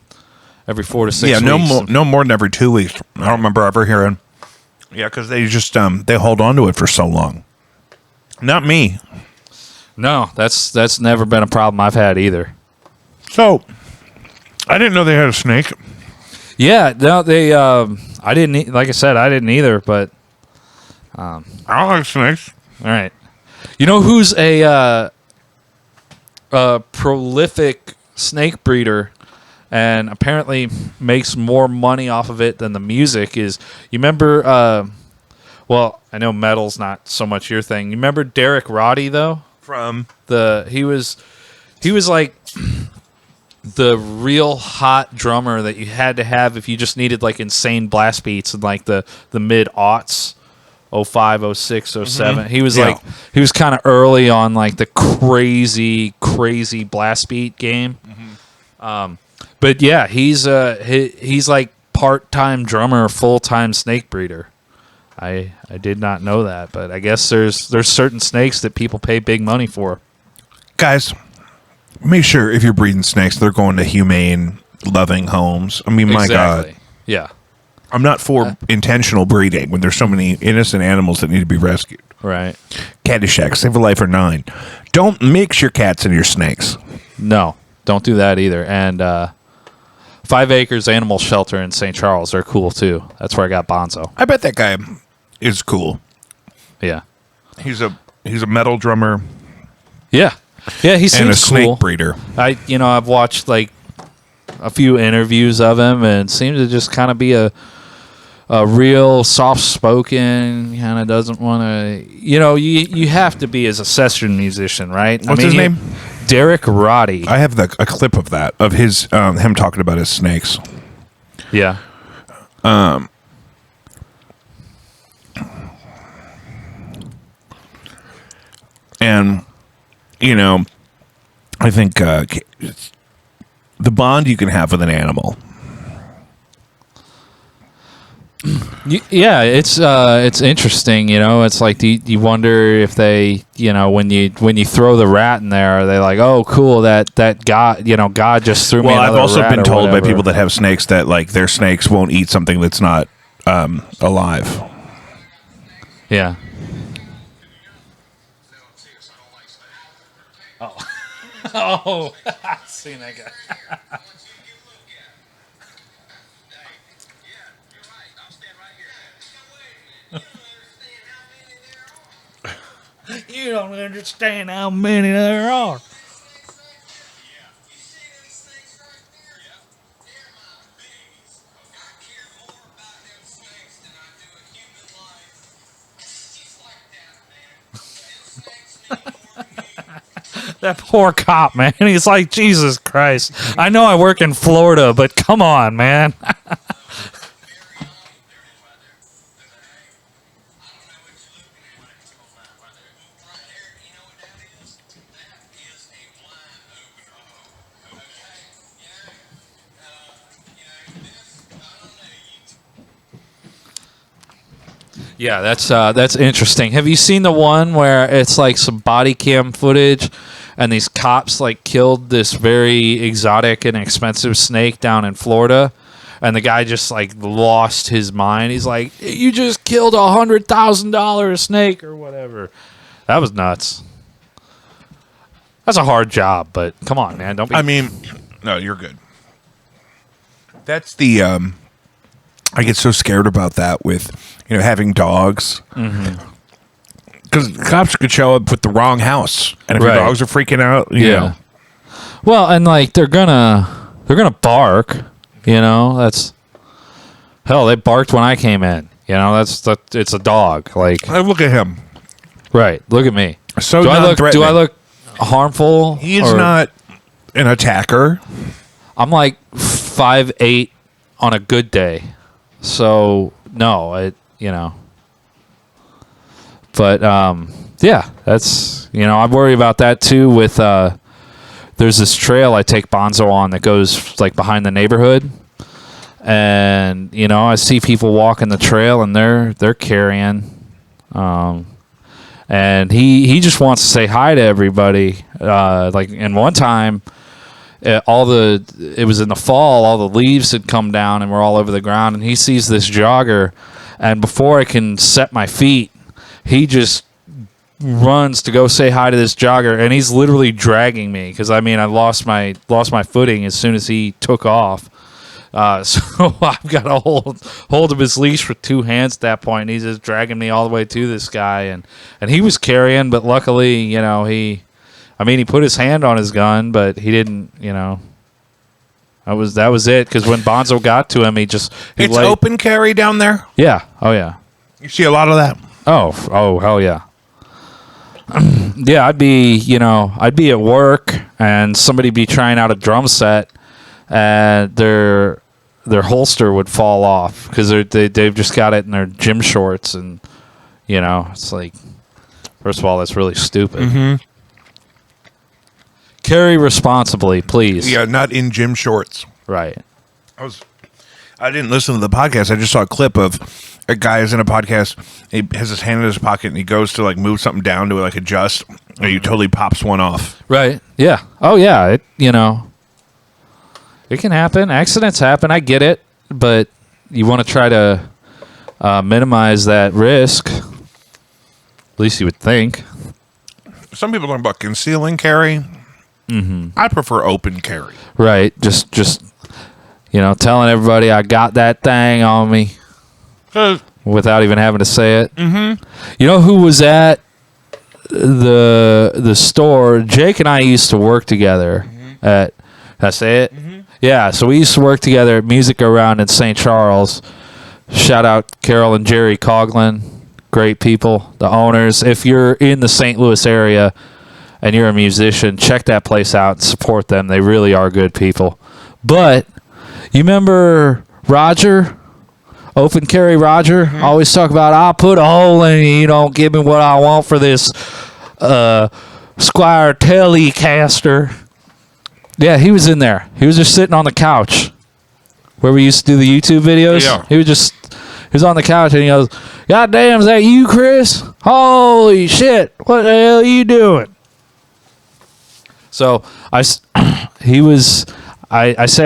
every 4 to 6 weeks. Yeah, no more than every 2 weeks. I don't remember ever hearing. Yeah, because they just they hold on to it for so long. Not me. No, that's never been a problem I've had either. So, I didn't know they had a snake. Yeah, no, they. I didn't. Like I said, I didn't either. But I don't like snakes. all right, you know who's a prolific snake breeder, and apparently makes more money off of it than the music is. You remember? Well, I know metal's not so much your thing. You remember Derek Roddy though? From He was like the real hot drummer that you had to have if you just needed like insane blast beats in like the mid aughts 05 06 07 he was Yeah. he was kind of early on like the crazy blast beat game. But yeah, he's like part-time drummer, full-time snake breeder. I did not know that, but I guess there's certain snakes that people pay big money for. guys, make sure if you're breeding snakes, they're going to humane, loving homes. I mean, my God. Yeah. I'm not for intentional breeding when there's so many innocent animals that need to be rescued. Right. Caddyshack, Save a Life for 9. Don't mix your cats and your snakes. No, don't do that either. And 5 Acres Animal Shelter in St. Charles, they're cool too. That's where I got Bonzo. I bet that guy is cool. Yeah. He's a metal drummer Yeah, yeah, he and a seems snake cool. breeder. I've watched like a few interviews of him, and seems to just kind of be a real soft spoken, kind of doesn't want to. You have to be as a session musician, right? What's his name? Derek Roddy. I have a clip of that of his him talking about his snakes. Yeah. And I think the bond you can have with an animal. Yeah, it's interesting. It's like you wonder if they, when you throw the rat in there, are they like, oh, cool, that God, God just threw me. Well, I've another also rat been or told by whatever. people that have snakes that like their snakes won't eat something that's not alive. Yeah. Oh, I've seen that guy. You don't understand how many there are. That poor cop, man. He's like, Jesus Christ. I know I work in Florida, but come on, man. Yeah, that's interesting. Have you seen the one where it's like some body cam footage and these cops like killed this very exotic and expensive snake down in Florida, and the guy just like lost his mind. He's like, "You just killed $100,000 snake or whatever." That was nuts. That's a hard job, but come on, man, don't be. I mean, no, you're good. That's the I get so scared about that with having dogs. Because cops could show up with the wrong house, and if your Right. dogs are freaking out, you know. Well, and like they're gonna bark. That's hell. They barked when I came in. It's a dog. Like, Look at him. right. Look at me. So Do I non-threatening. look harmful? He's or- not an attacker. I'm like 5'8" on a good day. So no, But yeah, that's I worry about that too. With there's this trail I take Bonzo on that goes like behind the neighborhood, and I see people walking the trail and they're carrying, and he just wants to say hi to everybody. And one time, it was in the fall, all the leaves had come down and were all over the ground, and he sees this jogger, and before I can set my feet, he just runs to go say hi to this jogger, and he's literally dragging me because I lost my footing as soon as he took off. So I've got a hold of his leash with two hands at that point, and he's just dragging me all the way to this guy, and he was carrying, but luckily, he put his hand on his gun, but he didn't, that was it, because when Bonzo got to him, it's Open carry down there. Yeah. Oh, yeah. You see a lot of that. Oh, hell yeah. Yeah, I'd be at work and somebody be trying out a drum set and their holster would fall off because they've just got it in their gym shorts, and it's like, first of all, that's really stupid. Mm-hmm. Carry responsibly, please. Yeah, not in gym shorts. Right. I didn't listen to the podcast. I just saw a clip of a guy who's in a podcast. He has his hand in his pocket and he goes to like move something down to like adjust, and he totally pops one off. Right. Yeah. Oh, yeah. It can happen. Accidents happen. I get it, but you want to try to minimize that risk. At least you would think. Some people talk about concealing carry. Mm-hmm. I prefer open carry. Right. Just telling everybody I got that thing on me without even having to say it. Mm-hmm. You know who was at the store. Jake and I used to work together at. Did I say it? Yeah. So we used to work together at Music Around in St. Charles. Shout out Carol and Jerry Coughlin, great people, the owners. If you're in the St. Louis area and you're a musician, check that place out and support them. They really are good people. But you remember Roger? Open carry Roger? Always talk about, I'll put a hole in you, don't give me what I want for this Squire Telecaster. Yeah, he was in there. He was just sitting on the couch where we used to do the YouTube videos. Yeah. He was on the couch and he goes, God damn, is that you, Chris? Holy shit, what the hell are you doing? So I say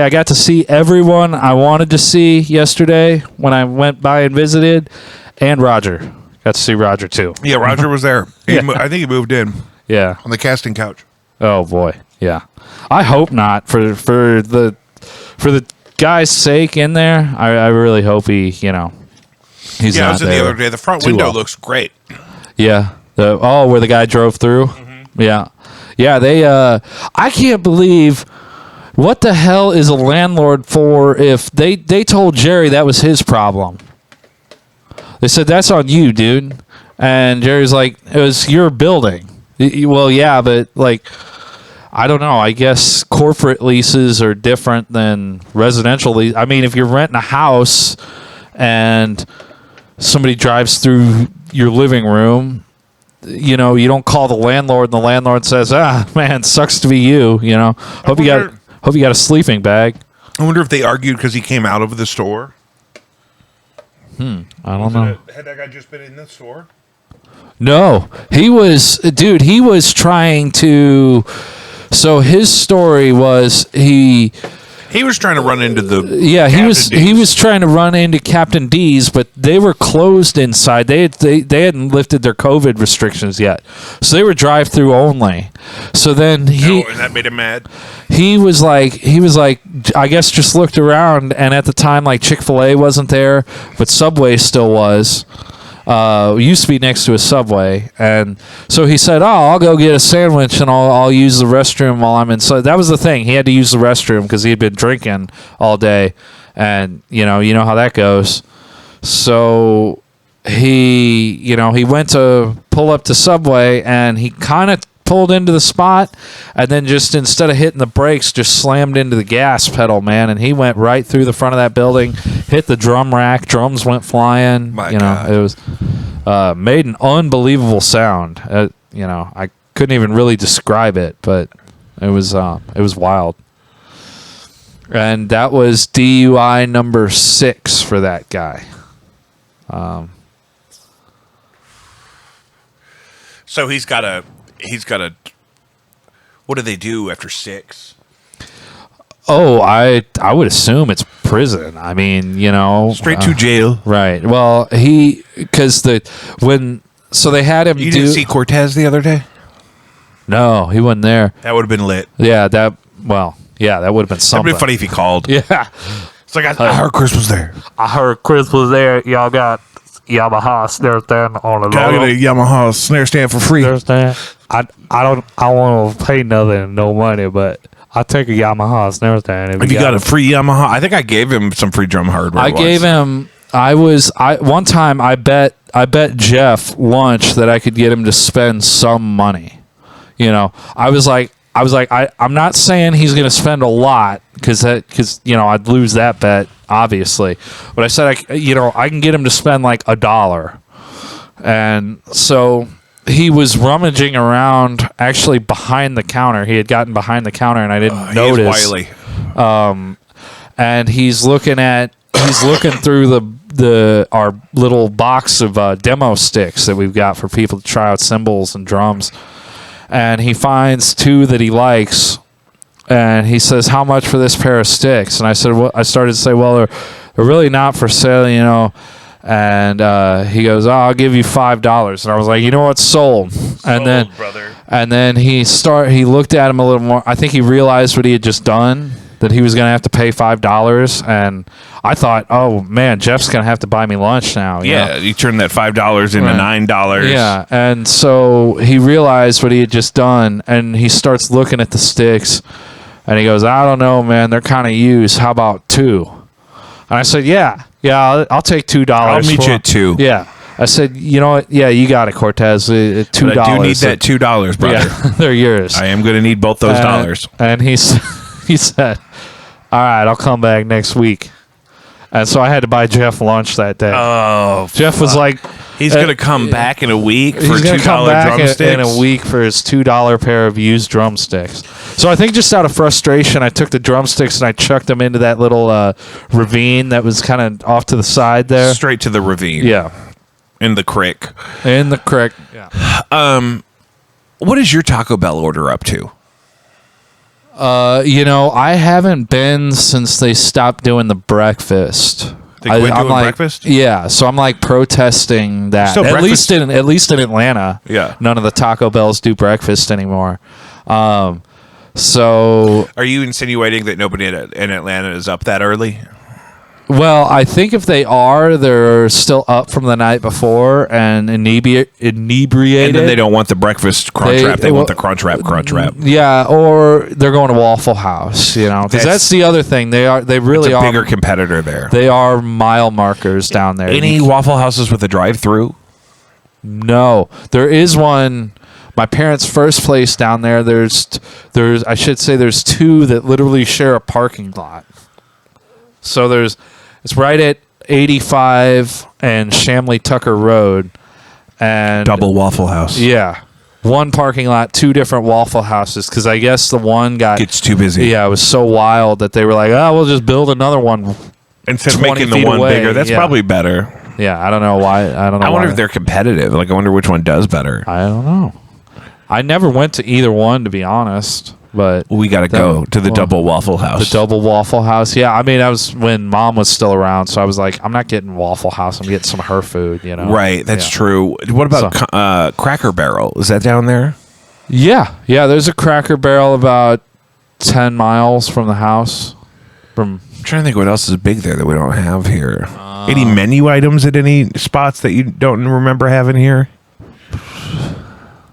I got to see everyone I wanted to see yesterday when I went by and visited, and Roger. Got to see Roger too. Yeah, Roger was there. I think he moved in Yeah. on the casting couch. Oh boy. Yeah. I hope not for the guy's sake in there. I really hope he's Yeah, not I was in the there other day. The front too window well. looks great. Yeah. Where the guy drove through. Yeah. Yeah. They. I can't believe. What the hell is a landlord for if they told Jerry that was his problem? They said, that's on you, dude. And Jerry's like, it was your building. Well, yeah, but like, I don't know. I guess corporate leases are different than residential lease. I mean, if you're renting a house and somebody drives through your living room, you don't call the landlord and the landlord says, man, sucks to be you, Hope you got a sleeping bag. I wonder if they argued because he came out of the store. I don't know. Had that guy just been in the store? No, he was trying to. So his story was he was trying to run into the. Yeah, he Captain was trying to run into Captain D's, but they were closed inside. They hadn't lifted their COVID restrictions yet, so they were drive-through only. So then and that made him mad. He was like, I guess just looked around, and at the time, like Chick-fil-A wasn't there, but Subway still was. Used to be next to a Subway, and so he said, I'll go get a sandwich and I'll use the restroom while I'm inside. That was the thing. He had to use the restroom because he had been drinking all day, and you know how that goes. So he went to pull up to Subway, and he kind of pulled into the spot, and then just instead of hitting the brakes, just slammed into the gas pedal, man, and he went right through the front of that building, hit the drum rack, drums went flying. My God. It was made an unbelievable sound. I couldn't even really describe it, but it was wild. And that was DUI number 6 for that guy. So he's got a. What do they do after 6? Oh, I would assume it's prison. I mean, Straight to jail. Right. Well, they had him. You didn't see Cortez the other day? No, he wasn't there. That would have been lit. Yeah, that would have been something. It'd be funny if he called. Yeah. It's like I heard Chris was there. I heard Chris was there. Y'all got Yamaha snare stand on the Got a Yamaha snare stand for free. stand. I want to pay nothing, no money, but I take a Yamaha snare stand. If you got a free Yamaha, I think I gave him some free drum hardware. One time I bet Jeff lunch that I could get him to spend some money. I was like, I'm not saying he's going to spend a lot because I'd lose that bet, obviously. But I said, I can get him to spend like $1. And so he was rummaging around actually behind the counter. He had gotten behind the counter and I didn't notice. He is wily. And he's looking through our little box of demo sticks that we've got for people to try out cymbals and drums. And he finds 2 that he likes, and he says, "How much for this pair of sticks?" And I said, "Well," I started to say, "Well, they're really not for sale, And he goes, I'll give you $5. And I was like, you know what, sold. And then he looked at him a little more. I think he realized what he had just done. that he was going to have to pay $5, and I thought, oh man, Jeff's going to have to buy me lunch now. You know? You turn that $5 into $9. Yeah, and so he realized what he had just done, and he starts looking at the sticks, and he goes, I don't know, man, they're kind of used. How about 2? And I said, yeah, I'll take $2. I'll meet you for at 2. Yeah. I said, you know what? Yeah, you got it, Cortez. $2. But I do need that $2, brother. Yeah, they're yours. I am going to need both those dollars. And he said, all right, I'll come back next week. And so I had to buy Jeff lunch that day. Oh, Jeff was like, he's going to come back in a week for he's going to come $2 back drumsticks. in a week for his $2 pair of used drumsticks. So I think just out of frustration, I took the drumsticks and I chucked them into that little ravine that was kind of off to the side there. Straight to the ravine. Yeah. In the creek. In the creek. Yeah. What is your Taco Bell order up to? I haven't been since they stopped doing the breakfast. They quit doing breakfast? Yeah, so I'm like protesting that. Still At breakfast- least in Atlanta. Yeah. None of the Taco Bells do breakfast anymore. So Are you insinuating that nobody in Atlanta is up that early? well, I think if they are, they're still up from the night before and inebriated. And then they don't want the breakfast crunch wrap. They want the crunch wrap. Yeah, or they're going to Waffle House, because that's the other thing. They really It's a are bigger competitor there. They are mile markers down there. Any Waffle Houses with a drive-through? No, there is one. My parents' first place down there. There's 2 that literally share a parking lot. So it's right at 85 and Shamley Tucker Road, and Double Waffle House. Yeah, one parking lot, 2 different Waffle Houses. Because I guess the one Gets too busy. Yeah, it was so wild that they were like, "Oh, we'll just build another one." Instead of 20 making the feet one away, bigger, that's yeah. probably better. Yeah, I don't know why. I wonder if they're competitive. Like, I wonder which one does better. I don't know. I never went to either one, to be honest. But We got to go to the Double Waffle House. The Double Waffle House. Yeah, I mean, I was when Mom was still around, so I was like, I'm not getting Waffle House. I'm getting some of her food. Right, that's Yeah. true. What about Cracker Barrel? Is that down there? Yeah. There's a Cracker Barrel about 10 miles from the house. I'm trying to think what else is big there that we don't have here. Any menu items at any spots that you don't remember having here?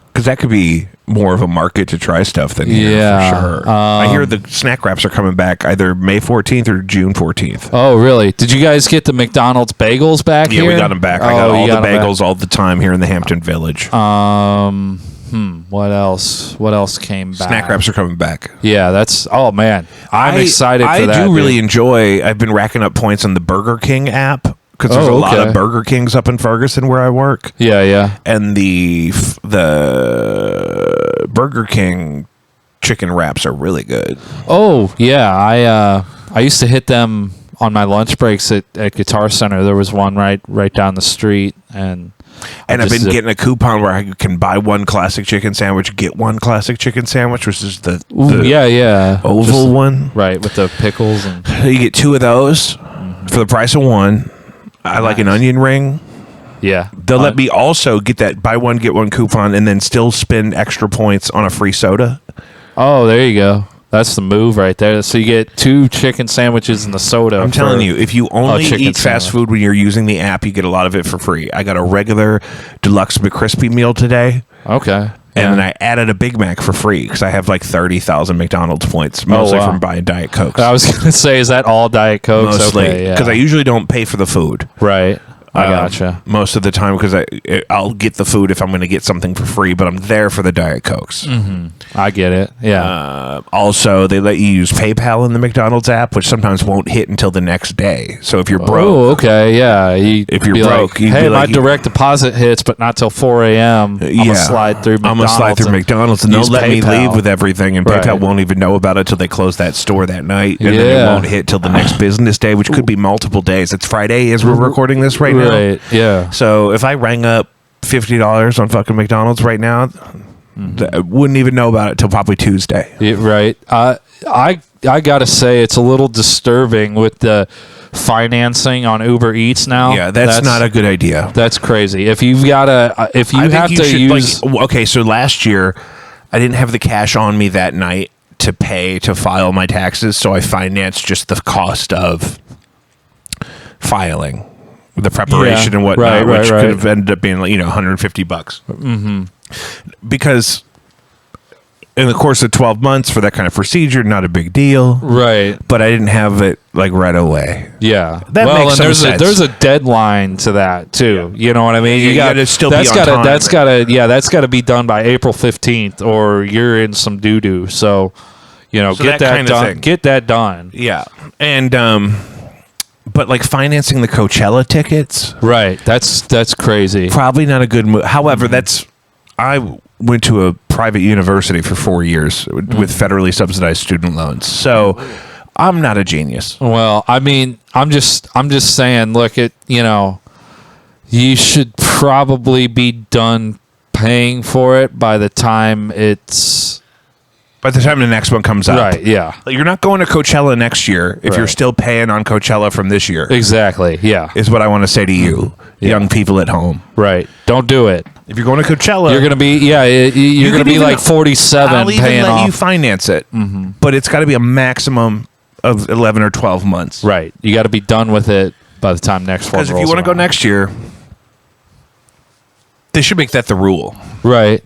Because that could be more of a market to try stuff than here, Yeah, for sure. I hear the snack wraps are coming back either May 14th or June 14th. Oh, really? Did you guys get the McDonald's bagels back Yeah, here? we got them back. I got all the bagels all the time here in the Hampton Village. What else? What else came back? Snack wraps are coming back. Yeah, that's. Oh man, I'm excited for that. I do really dude. enjoy. I've been racking up points on the Burger King app because there's a lot of Burger Kings up in Ferguson where I work. Yeah. And the Burger King chicken wraps are really good. Oh yeah, I used to hit them on my lunch breaks at Guitar Center. There was one right down the street, and I've been getting a coupon where I can buy one classic chicken sandwich, get one classic chicken sandwich, which is the oval one, right, with the pickles, and you get 2 of those for the price of one. I like an onion ring. Yeah, They'll let me also get that buy one get one coupon and then still spend extra points on a free soda. Oh, there you go. That's the move right there. So you get 2 chicken sandwiches and the soda. I'm telling you, if you only eat fast sandwich. food when you're using the app, you get a lot of it for free. I got a regular deluxe McCrispy meal today. Okay. And then I added a Big Mac for free because I have like 30,000 McDonald's points, mostly from buying Diet Cokes. I was going to say, is that all Diet Cokes? Mostly, Okay, yeah. because I usually don't pay for the food. Right. I gotcha. Most of the time, because I'll get the food if I'm going to get something for free, but I'm there for the Diet Cokes. I get it. Yeah. Also, they let you use PayPal in the McDonald's app, which sometimes won't hit until the next day. So if you're broke, Oh, okay. Yeah. If you're broke, like, you'd hey, be my like, direct deposit hits, but not till 4 a.m. I'm gonna slide through McDonald's. I'm gonna slide through McDonald's, and they'll use let me PayPal. leave with everything, and Right. PayPal won't even know about it till they close that store that night, and then it Yeah. won't hit till the next business day, which could be multiple days. It's Friday as we're recording this right now. Right. Yeah. So if I rang up $50 on fucking McDonald's right now, I wouldn't even know about it till probably Tuesday. Yeah, right. I gotta say it's a little disturbing with the financing on Uber Eats now. Yeah, that's not a good idea. That's crazy. If you've got if you I think have you to should, use okay, so last year I didn't have the cash on me that night to pay to file my taxes, so I financed just the cost of filing, the preparation Yeah. and whatnot, Right, which right. could have ended up being like, $150. Mm-hmm. Because in the course of 12 months for that kind of procedure, not a big deal. Right. But I didn't have it like right away. Yeah. That makes and some there's sense. there's a deadline to that too. You know what I mean? You gotta still be on time. That's gotta be done by April 15th, or you're in some doo doo. So, So get that that kind of done. thing. Get that done. Yeah. And but like financing the Coachella tickets, Right. That's crazy. probably not a good move. However, I went to a private university for 4 years with federally subsidized student loans. So I'm not a genius. Well, I mean, I'm just saying, look at, you should probably be done paying for it by the time it's By the time the next one comes up. right. Yeah. Like, you're not going to Coachella next year if you're Right. still paying on Coachella from this year, Exactly. Yeah. is what I want to say to you, young people at home. Right. Don't do it. If you're going to Coachella, You're gonna be you're gonna could be even- like 47 I'll even paying let off. you finance it. But it's got to be a maximum of 11 or 12 months. Right. You got to be done with it by the time next one. Because if you want to go next year, they should make that the rule. right?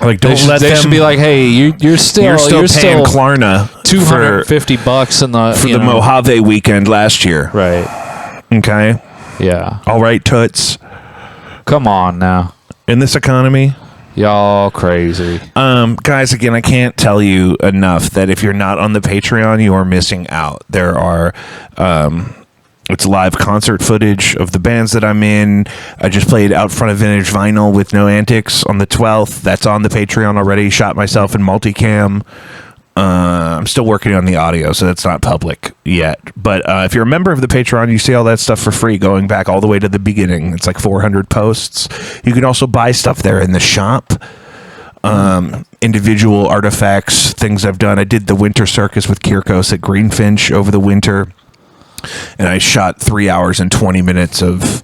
Like, don't let they them. should be like, hey, you're still paying Klarna $250 in the for the Mojave weekend last year. Right. Okay. Yeah. All right, toots. Come on now, In this economy, y'all crazy. guys, again, I can't tell you enough that if you're not on the Patreon, you are missing out. There are, it's live concert footage of the bands that I'm in. I just played Out Front of Vintage Vinyl with No Antics on the 12th. That's on the Patreon already. Shot myself in multicam. I'm still working on the audio, so that's not public yet. But if you're a member of the Patreon, you see all that stuff for free, going back all the way to the beginning. It's like 400 posts. You can also buy stuff there in the shop. Individual artifacts, things I've done. I did the Winter Circus with Kierkos at Greenfinch over the winter, and I shot 3 hours and 20 minutes of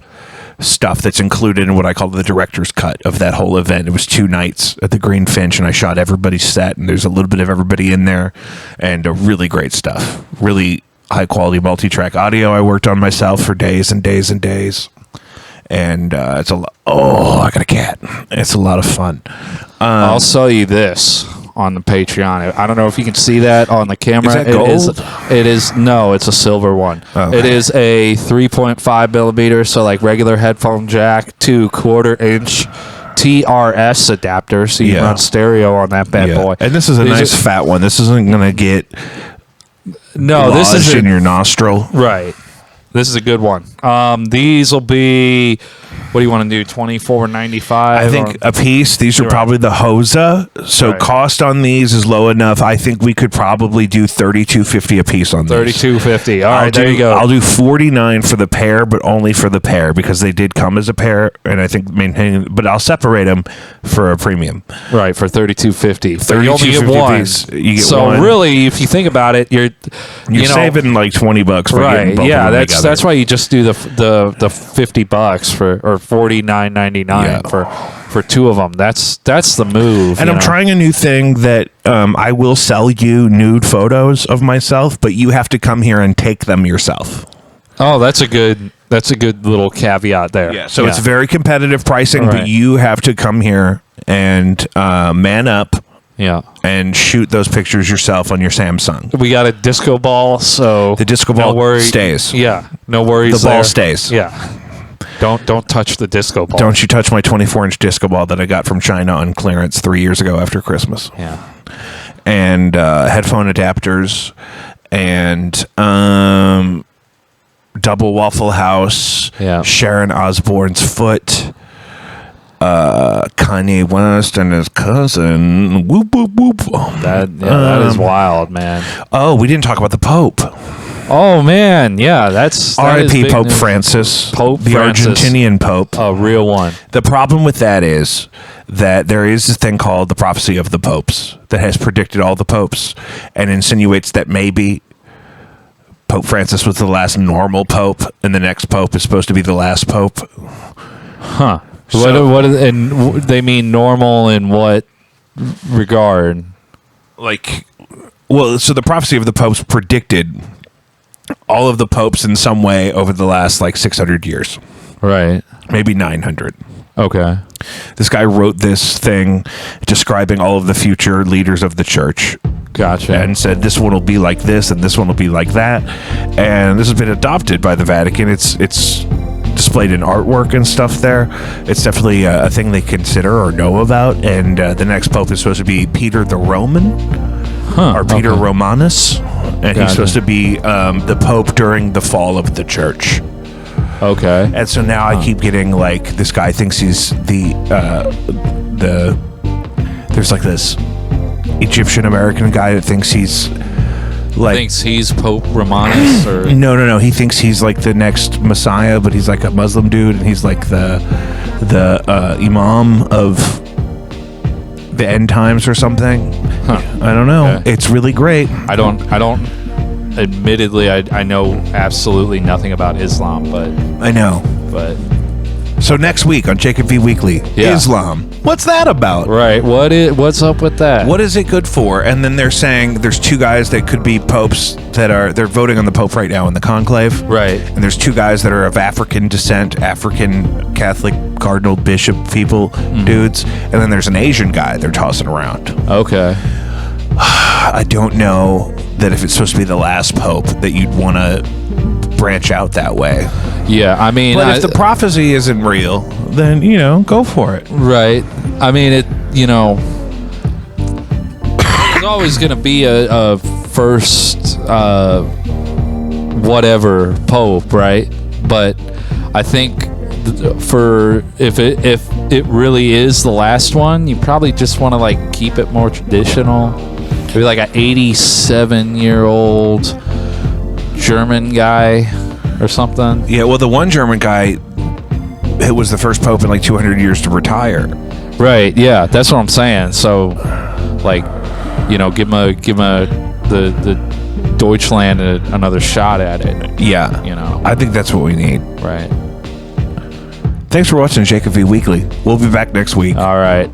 stuff that's included in what I call the director's cut of that whole event. It was 2 nights at the Greenfinch, and I shot everybody's set, and there's a little bit of everybody in there, and really great stuff. Really high quality multi-track audio I worked on myself for days and days and days. And it's a lot. Oh, I got a cat. It's a lot of fun. I'll sell you this on the Patreon. I don't know if you can see that on the camera. Is that gold? It is no, it's a silver one. Oh, It okay. is a 3.5 millimeter, so like regular headphone jack to 1/4 inch TRS adapter, so you can Yeah. run stereo on that bad boy. And this is a These nice are- fat one. This isn't going to get no, this lodged is in your nostril. right. This is a good one. These will be. What do you want to do? $24.95. I think a piece. These are Right. probably the Hosa. So Right. cost on these is low enough. I think we could probably do $32.50 a piece on these. $32.50. All right, there you go. I'll do $49 for the pair, but only for the pair because they did come as a pair, and I think maintaining. But I'll separate them for a premium. Right, for $32.50. But you only get $32.50 one. piece. You get so one. really, if you think about it, you're Saving like $20 by getting right. both Yeah, of them that's together. why you just do the $50 for or $49.99 Yeah. for 2 of them. That's the move. And I'm trying a new thing that I will sell you nude photos of myself, but you have to come here and take them yourself. Oh, that's a good little caveat there. Yeah, so it's very competitive pricing, Right. but you have to come here and man up yeah. and shoot those pictures yourself on your Samsung. We got a disco ball, so The disco no ball worry- stays. Yeah, no worries. The ball there. stays. Yeah, don't touch the disco ball. Don't you touch my 24-inch disco ball that I got from China on clearance 3 years ago after Christmas. Yeah. And headphone adapters and double Waffle House, Yeah. Sharon Osbourne's foot, Kanye West and his cousin. Whoop, whoop, whoop. That is wild, man. Oh, we didn't talk about the Pope. Oh man, yeah, that is R.I.P. big Pope news. Francis, Pope the Francis. Argentinian Pope. A real one. The problem with that is that there is this thing called the prophecy of the popes that has predicted all the popes and insinuates that maybe Pope Francis was the last normal pope and the next pope is supposed to be the last pope. Huh. So- They mean normal in what regard? Like Well, so the prophecy of the popes predicted all of the popes in some way over the last like 600 years, Right. maybe 900. Okay. This guy wrote this thing describing all of the future leaders of the church Gotcha. and said this one will be like this and this one will be like that. And this has been adopted by the Vatican. It's displayed in artwork and stuff there. It's definitely a thing they consider or know about. And the next pope is supposed to be Peter the Roman, or Peter okay. Romanus. And Gotcha. he's supposed to be the pope during the fall of the church. Okay. And so now I keep getting like this guy thinks he's the there's like this Egyptian American guy that thinks he's like Thinks he's Pope Romanus or no he thinks he's like the next Messiah, but he's like a Muslim dude and he's like the imam of the end times or something. I don't know. Okay. It's really great. I don't admittedly I know absolutely nothing about Islam, but I know. So next week on Jacob V Weekly, Yeah. Islam. What's that about? right. What's up with that? What is it good for? And then they're saying there's two guys that could be popes they're voting on the pope right now in the conclave. Right. And there's two guys that are of African descent, African Catholic cardinal bishop people, dudes. And then there's an Asian guy they're tossing around. Okay. I don't know that if it's supposed to be the last pope that you'd want to branch out that way. Yeah, I mean, But if the prophecy isn't real, then, go for it. right. I mean, there's always going to be a first whatever pope, right? But I think if it really is the last one, you probably just want to like keep it more traditional. Maybe like an 87-year-old German guy or something. Yeah, well, the one German guy, it was the first pope in like 200 years to retire. Right. Yeah, that's what I'm saying. So, like, give the Deutschland another shot at it. Yeah. I think that's what we need. Right. Thanks for watching Jacob V Weekly. We'll be back next week. All right.